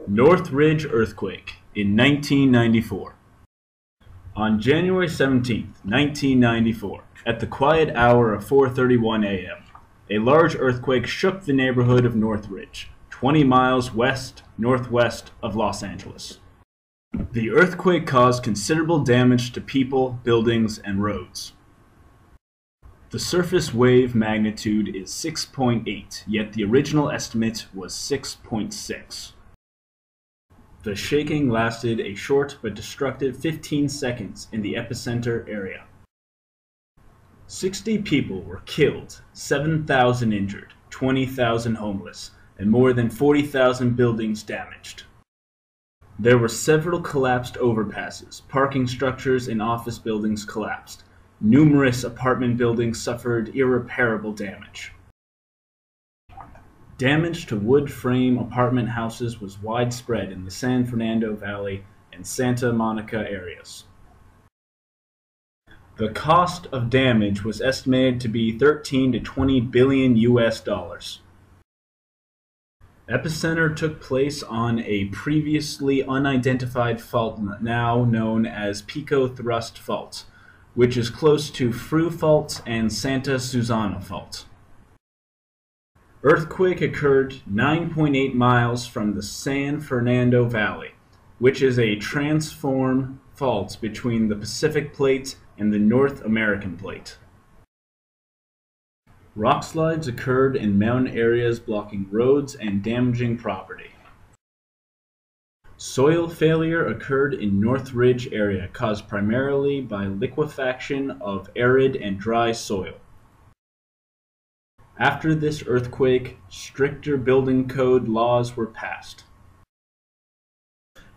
Northridge Earthquake in 1994. On January 17, 1994, at the quiet hour of 4:31 a.m., a large earthquake shook the neighborhood of Northridge, 20 miles west-northwest of Los Angeles. The earthquake caused considerable damage to people, buildings, and roads. The surface wave magnitude is 6.8, yet the original estimate was 6.6. The shaking lasted a short but destructive 15 seconds in the epicenter area. 60 people were killed, 7,000 injured, 20,000 homeless, and more than 40,000 buildings damaged. There were several collapsed overpasses, parking structures and office buildings collapsed. Numerous apartment buildings suffered irreparable damage. Damage to wood frame apartment houses was widespread in the San Fernando Valley and Santa Monica areas. The cost of damage was estimated to be 13 to 20 billion US dollars. Epicenter took place on a previously unidentified fault now known as Pico Thrust Fault, which is close to Fru Fault and Santa Susana Fault. Earthquake occurred 9.8 miles from the San Fernando Valley, which is a transform fault between the Pacific Plate and the North American Plate. Rockslides occurred in mountain areas blocking roads and damaging property. Soil failure occurred in Northridge area caused primarily by liquefaction of arid and dry soil. After this earthquake, stricter building code laws were passed.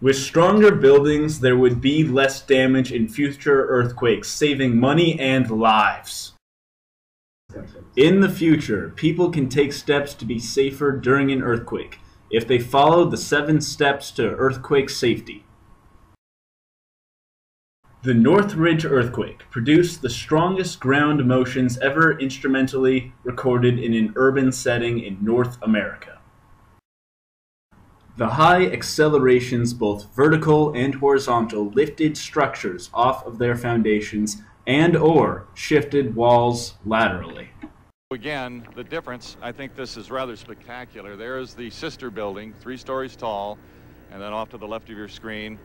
With stronger buildings, there would be less damage in future earthquakes, saving money and lives. In the future, people can take steps to be safer during an earthquake if they follow the 7 steps to earthquake safety. The Northridge earthquake produced the strongest ground motions ever instrumentally recorded in an urban setting in North America. The high accelerations, both vertical and horizontal, lifted structures off of their foundations and/or shifted walls laterally. Again, the difference, I think this is rather spectacular. There's the sister building, 3 stories tall, and then off to the left of your screen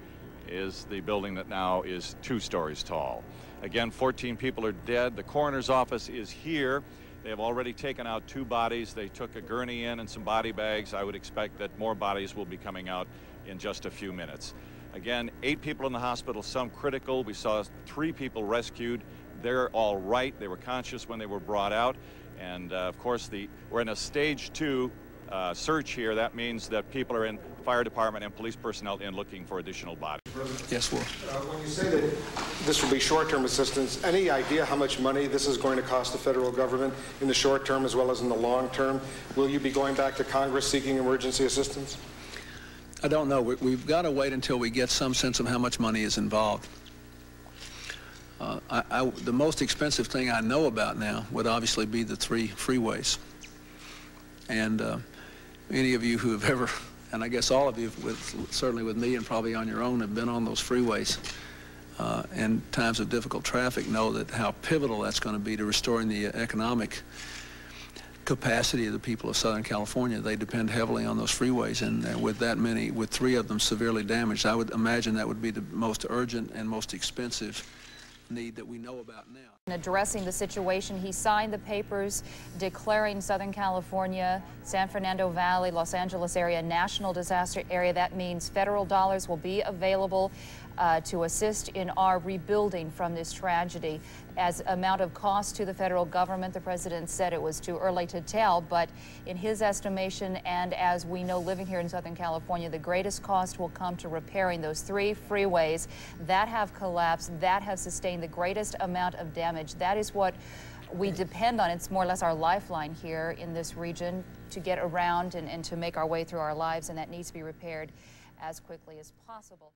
is the building that now is 2 stories tall. Again, 14 people are dead. The coroner's office is here. They have already taken out 2 bodies. They took a gurney in and some body bags. I would expect that more bodies will be coming out in just a few minutes. Again, 8 people in the hospital, some critical. We saw 3 people rescued. They're all right. They were conscious when they were brought out. And of course, we're in a stage 2 search here. That means that people are in fire department and police personnel in looking for additional bodies. Yes, Will. When you say that this will be short-term assistance, any idea how much money this is going to cost the federal government in the short term as well as in the long term? Will you be going back to Congress seeking emergency assistance? I don't know. We've got to wait until we get some sense of how much money is involved. The most expensive thing I know about now would obviously be the 3 freeways. And any of you who have ever, and I guess all of you, certainly with me and probably on your own, have been on those freeways in times of difficult traffic, know that how pivotal that's going to be to restoring the economic capacity of the people of Southern California. They depend heavily on those freeways, and with that many, with 3 of them severely damaged, I would imagine that would be the most urgent and most expensive need that we know about now. In addressing the situation, he signed the papers declaring Southern California, San Fernando Valley, Los Angeles area national disaster area. That means federal dollars will be available to assist in our rebuilding from this tragedy. As amount of cost to the federal government, the president said it was too early to tell, but in his estimation, and as we know living here in Southern California, the greatest cost will come to repairing those 3 freeways that have collapsed, that have sustained the greatest amount of damage. That is what we depend on. It's more or less our lifeline here in this region to get around and to make our way through our lives, and that needs to be repaired as quickly as possible.